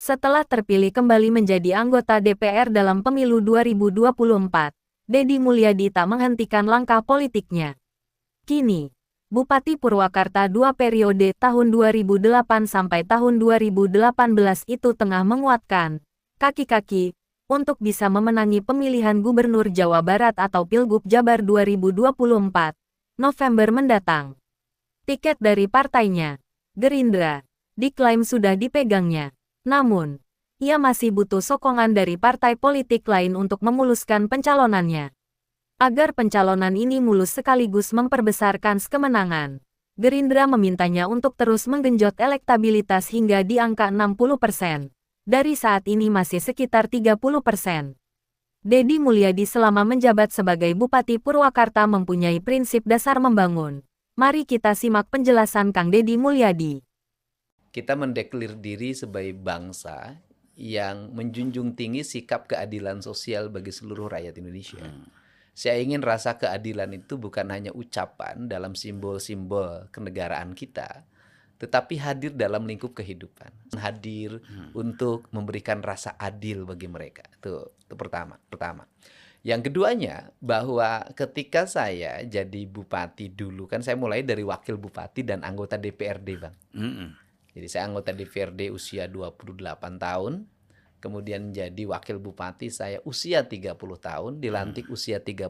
Setelah terpilih kembali menjadi anggota DPR dalam pemilu 2024, Deddy Mulyadi tak menghentikan langkah politiknya. Kini, Bupati Purwakarta 2 periode tahun 2008 sampai tahun 2018 itu tengah menguatkan kaki-kaki untuk bisa memenangi pemilihan Gubernur Jawa Barat atau Pilgub Jabar 2024 November mendatang. Tiket dari partainya, Gerindra, diklaim sudah dipegangnya. Namun, ia masih butuh sokongan dari partai politik lain untuk memuluskan pencalonannya. Agar pencalonan ini mulus sekaligus memperbesarkan kemenangan, Gerindra memintanya untuk terus menggenjot elektabilitas hingga di angka 60%. Dari saat ini masih sekitar 30%. Deddy Mulyadi selama menjabat sebagai Bupati Purwakarta mempunyai prinsip dasar membangun. Mari kita simak penjelasan Kang Deddy Mulyadi. Kita mendeklir diri sebagai bangsa yang menjunjung tinggi sikap keadilan sosial bagi seluruh rakyat Indonesia. Saya ingin rasa keadilan itu bukan hanya ucapan dalam simbol-simbol kenegaraan kita, tetapi hadir dalam lingkup kehidupan. Hadir untuk memberikan rasa adil bagi mereka. Itu pertama. Yang keduanya, bahwa ketika saya jadi bupati dulu, kan saya mulai dari wakil bupati dan anggota DPRD, Bang. Jadi saya anggota DPRD usia 28 tahun, kemudian jadi wakil bupati saya usia 30 tahun, dilantik usia 31,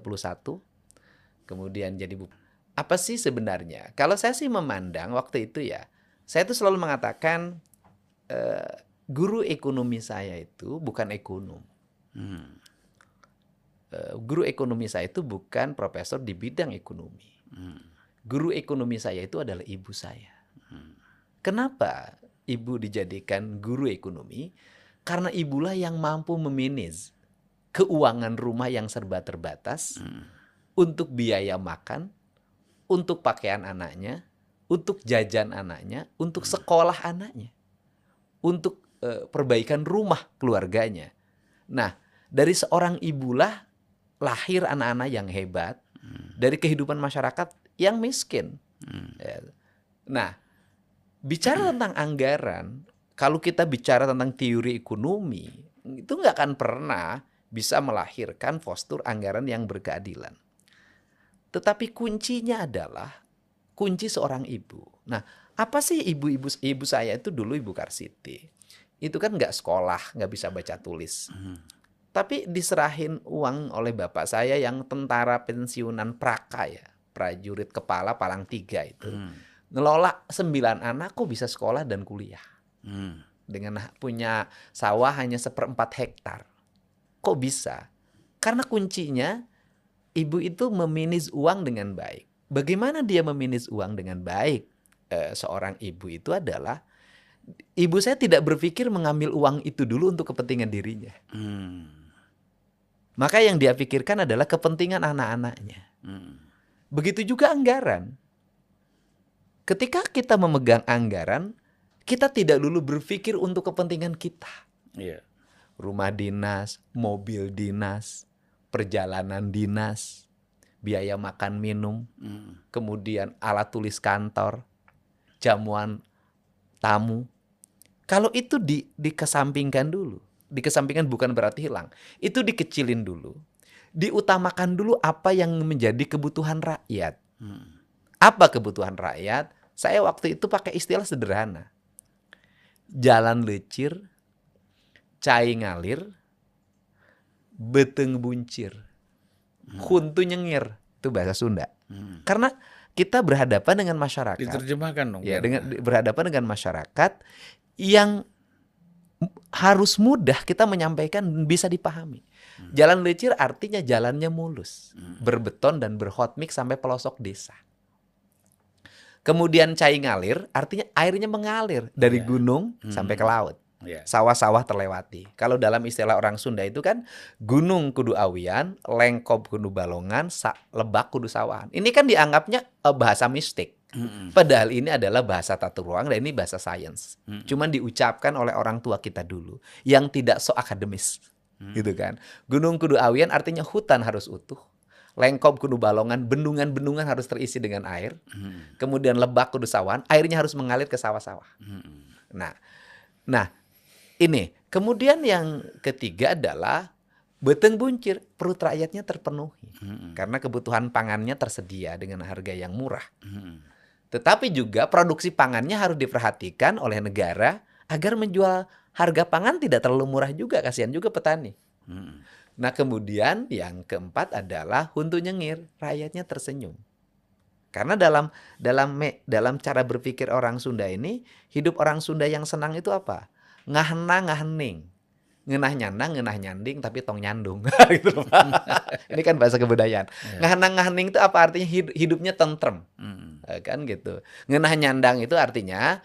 kemudian jadi bupati. Apa sih sebenarnya? Kalau saya sih memandang waktu itu ya, saya tuh selalu mengatakan guru ekonomi saya itu bukan ekonom. Guru ekonomi saya itu bukan profesor di bidang ekonomi. Guru ekonomi saya itu adalah ibu saya. Kenapa ibu dijadikan guru ekonomi? Karena ibulah yang mampu memanage keuangan rumah yang serba terbatas untuk biaya makan, untuk pakaian anaknya, untuk jajan anaknya, untuk sekolah anaknya, untuk perbaikan rumah keluarganya. Nah, dari seorang ibulah lahir anak-anak yang hebat, dari kehidupan masyarakat yang miskin. Nah, bicara tentang anggaran, kalau kita bicara tentang teori ekonomi, itu nggak akan pernah bisa melahirkan postur anggaran yang berkeadilan. Tetapi kuncinya adalah kunci seorang ibu. Nah, apa sih ibu saya itu dulu Ibu Karsiti? Itu kan nggak sekolah, nggak bisa baca tulis. Tapi diserahin uang oleh bapak saya yang tentara pensiunan Praka ya, prajurit kepala Palang 3 itu. Ngelola 9 anak kok bisa sekolah dan kuliah. Dengan punya sawah hanya 1/4 hektar. Kok bisa? Karena kuncinya ibu itu memanage uang dengan baik. Bagaimana dia memanage uang dengan baik? Seorang ibu itu adalah, ibu saya tidak berpikir mengambil uang itu dulu untuk kepentingan dirinya. Maka yang dia pikirkan adalah kepentingan anak-anaknya. Begitu juga anggaran. Ketika kita memegang anggaran, kita tidak dulu berpikir untuk kepentingan kita. Rumah dinas, mobil dinas, perjalanan dinas, biaya makan minum, kemudian alat tulis kantor, jamuan tamu. Kalau itu dikesampingkan dulu, dikesampingkan bukan berarti hilang, itu dikecilin dulu, diutamakan dulu apa yang menjadi kebutuhan rakyat. Apa kebutuhan rakyat? Saya waktu itu pakai istilah sederhana. Jalan lecir, cai ngalir, beteng buncir, huntu nyengir, itu bahasa Sunda. Karena kita berhadapan dengan masyarakat. Diterjemahkan dong. Ya, berhadapan dengan masyarakat yang harus mudah kita menyampaikan dan bisa dipahami. Jalan lecir artinya jalannya mulus, berbeton dan berhot mix sampai pelosok desa. Kemudian cai ngalir artinya airnya mengalir dari gunung sampai ke laut. Sawah-sawah terlewati. Kalau dalam istilah orang Sunda itu kan gunung kudu awian, lengkop kudu balongan, lebak kudu sawahan. Ini kan dianggapnya bahasa mistik. Padahal ini adalah bahasa tata ruang dan ini bahasa sains. Cuman diucapkan oleh orang tua kita dulu yang tidak so akademis. Gitu kan. Gunung kudu awian artinya hutan harus utuh. Lengkop kudu balongan, bendungan-bendungan harus terisi dengan air. Kemudian lebak kudu sawahan, airnya harus mengalir ke sawah-sawah. Nah, Ini. Kemudian yang ketiga adalah beteng buncir, perut rakyatnya terpenuhi. Karena kebutuhan pangannya tersedia dengan harga yang murah. Tetapi juga produksi pangannya harus diperhatikan oleh negara agar menjual harga pangan tidak terlalu murah juga, kasihan juga petani. Nah, kemudian yang keempat adalah huntu nyengir, rakyatnya tersenyum. Karena dalam cara berpikir orang Sunda ini, hidup orang Sunda yang senang itu apa? Ngahna ngahening. Ngenah nyandang, ngenah nyanding, tapi tong nyandung. Gitu loh, Pak. Ini kan bahasa kebudayaan. Ngahna ngahening itu apa artinya? Hidupnya tentrem. Kan gitu. Ngenah nyandang itu artinya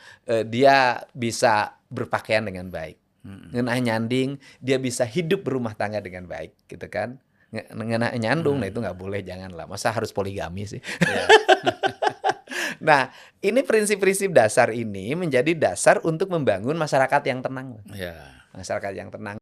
dia bisa berpakaian dengan baik. Ngenah nyanding, dia bisa hidup berumah tangga dengan baik, gitu kan. Ngenah nyandung, nah itu nggak boleh, janganlah. Masa harus poligami sih? Nah, ini prinsip-prinsip dasar ini menjadi dasar untuk membangun masyarakat yang tenang. Masyarakat yang tenang.